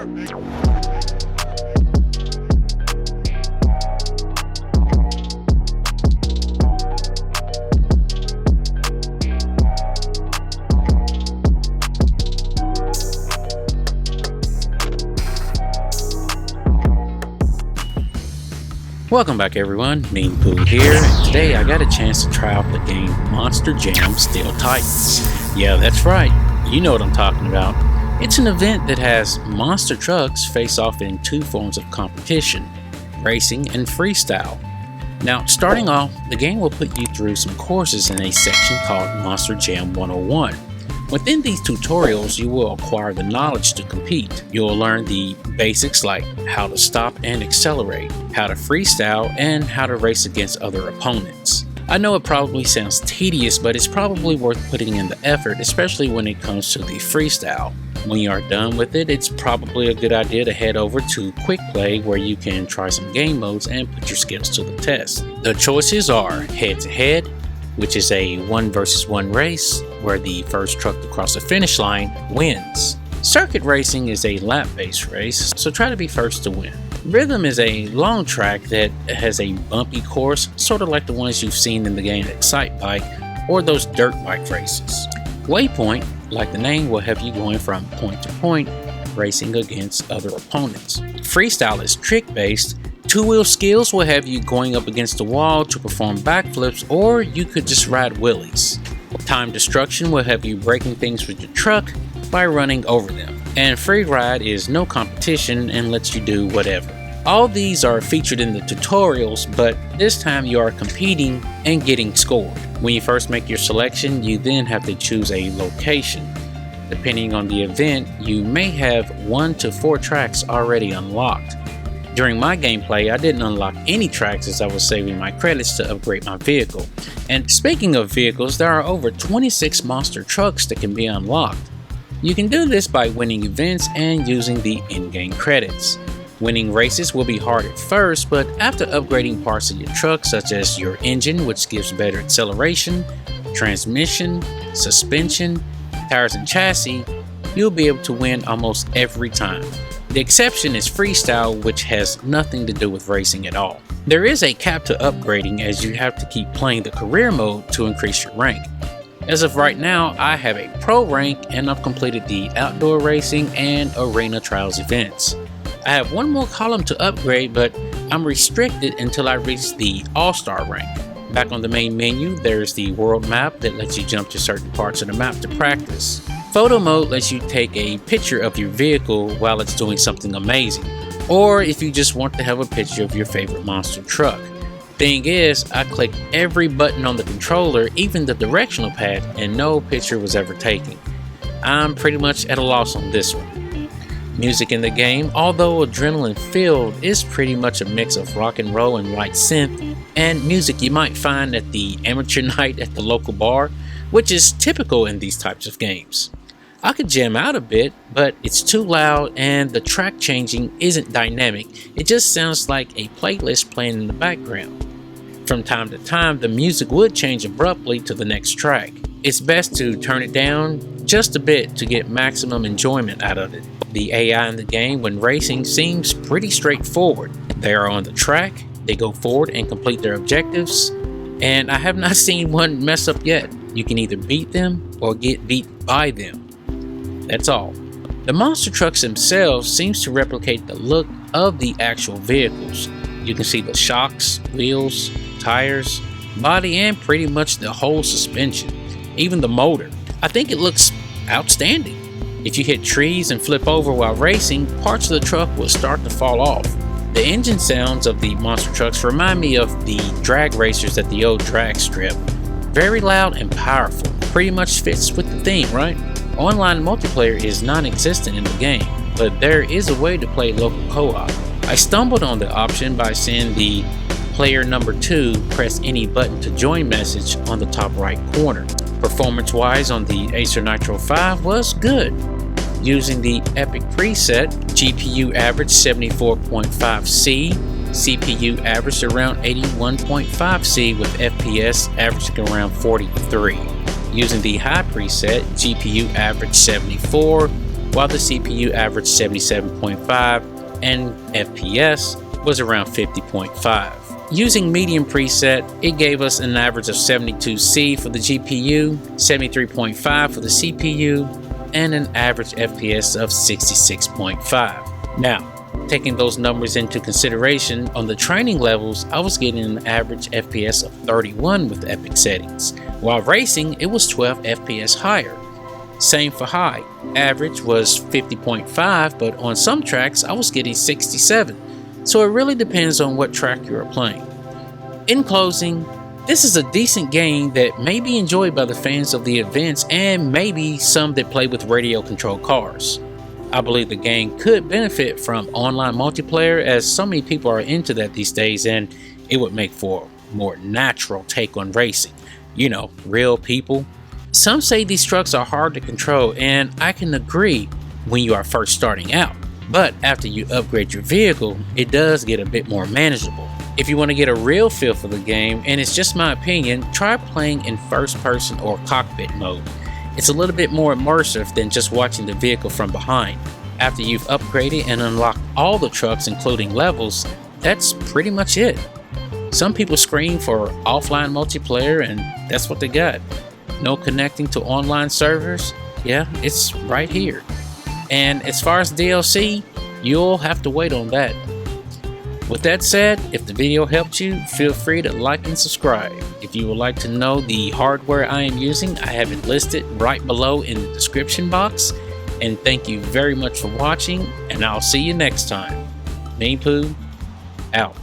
Welcome back everyone, Meanpooh here, and today I got a chance to try out the game Monster Jam Steel Titans. Yeah, that's right, you know what I'm talking about. It's an event that has monster trucks face off in two forms of competition, racing and freestyle. Now, starting off, the game will put you through some courses in a section called Monster Jam 101. Within these tutorials, you will acquire the knowledge to compete. You'll learn the basics like how to stop and accelerate, how to freestyle, and how to race against other opponents. I know it probably sounds tedious, but it's probably worth putting in the effort, especially when it comes to the freestyle. When you are done with it, it's probably a good idea to head over to Quick Play where you can try some game modes and put your skills to the test. The choices are head-to-head, which is a 1 versus 1 race where the first truck to cross the finish line wins. Circuit racing is a lap-based race, so try to be first to win. Rhythm is a long track that has a bumpy course, sort of like the ones you've seen in the game Excite Bike or those dirt bike races. Waypoint, like the name, will have you going from point to point, racing against other opponents. Freestyle is trick-based. Two-wheel skills will have you going up against the wall to perform backflips, or you could just ride wheelies. Time destruction will have you breaking things with your truck by running over them. And free ride is no competition and lets you do whatever. All these are featured in the tutorials, but this time you are competing and getting scored. When you first make your selection, you then have to choose a location. Depending on the event, you may have 1 to 4 tracks already unlocked. During my gameplay, I didn't unlock any tracks as I was saving my credits to upgrade my vehicle. And speaking of vehicles, there are over 26 monster trucks that can be unlocked. You can do this by winning events and using the in-game credits. Winning races will be hard at first, but after upgrading parts of your truck such as your engine, which gives better acceleration, transmission, suspension, tires and chassis, you'll be able to win almost every time. The exception is freestyle, which has nothing to do with racing at all. There is a cap to upgrading as you have to keep playing the career mode to increase your rank. As of right now, I have a pro rank and I've completed the outdoor racing and arena trials events. I have one more column to upgrade, but I'm restricted until I reach the all-star rank. Back on the main menu, there's the world map that lets you jump to certain parts of the map to practice. Photo mode lets you take a picture of your vehicle while it's doing something amazing, or if you just want to have a picture of your favorite monster truck. Thing is, I clicked every button on the controller, even the directional pad, and no picture was ever taken. I'm pretty much at a loss on this one. Music in the game, although adrenaline filled, is pretty much a mix of rock and roll and light synth, and music you might find at the amateur night at the local bar, which is typical in these types of games. I could jam out a bit, but it's too loud and the track changing isn't dynamic. It just sounds like a playlist playing in the background. From time to time, the music would change abruptly to the next track. It's best to turn it down just a bit to get maximum enjoyment out of it. The AI in the game when racing seems pretty straightforward. They are on the track, they go forward and complete their objectives, and I have not seen one mess up yet. You can either beat them or get beat by them. That's all. The monster trucks themselves seems to replicate the look of the actual vehicles. You can see the shocks, wheels, tires, body, and pretty much the whole suspension, even the motor. I think it looks outstanding. If you hit trees and flip over while racing, parts of the truck will start to fall off. The engine sounds of the monster trucks remind me of the drag racers at the old drag strip. Very loud and powerful. Pretty much fits with the theme, right? Online multiplayer is non-existent in the game, but there is a way to play local co-op. I stumbled on the option by seeing the player number 2 press any button to join message on the top right corner. Performance-wise on the Acer Nitro 5 was good. Using the Epic preset, GPU averaged 74.5C, CPU averaged around 81.5C with FPS averaging around 43. Using the high preset, GPU averaged 74, while the CPU averaged 77.5 and FPS was around 50.5. Using medium preset, it gave us an average of 72C for the GPU, 73.5 for the CPU, and an average FPS of 66.5. Now, taking those numbers into consideration, on the training levels, I was getting an average FPS of 31 with Epic settings, while racing, it was 12 FPS higher. Same for high, average was 50.5, but on some tracks, I was getting 67. So it really depends on what track you are playing. In closing, this is a decent game that may be enjoyed by the fans of the events and maybe some that play with radio controlled cars. I believe the game could benefit from online multiplayer, as so many people are into that these days, and it would make for a more natural take on racing. You know, real people. Some say these trucks are hard to control, and I can agree when you are first starting out. But after you upgrade your vehicle, it does get a bit more manageable. If you want to get a real feel for the game, and it's just my opinion, try playing in first person or cockpit mode. It's a little bit more immersive than just watching the vehicle from behind. After you've upgraded and unlocked all the trucks including levels, that's pretty much it. Some people scream for offline multiplayer, and that's what they got. No connecting to online servers? Yeah, it's right here. And as far as DLC, you'll have to wait on that. With that said, if the video helped you, feel free to like and subscribe. If you would like to know the hardware I am using, I have it listed right below in the description box. And thank you very much for watching, and I'll see you next time. Meanpooh, out.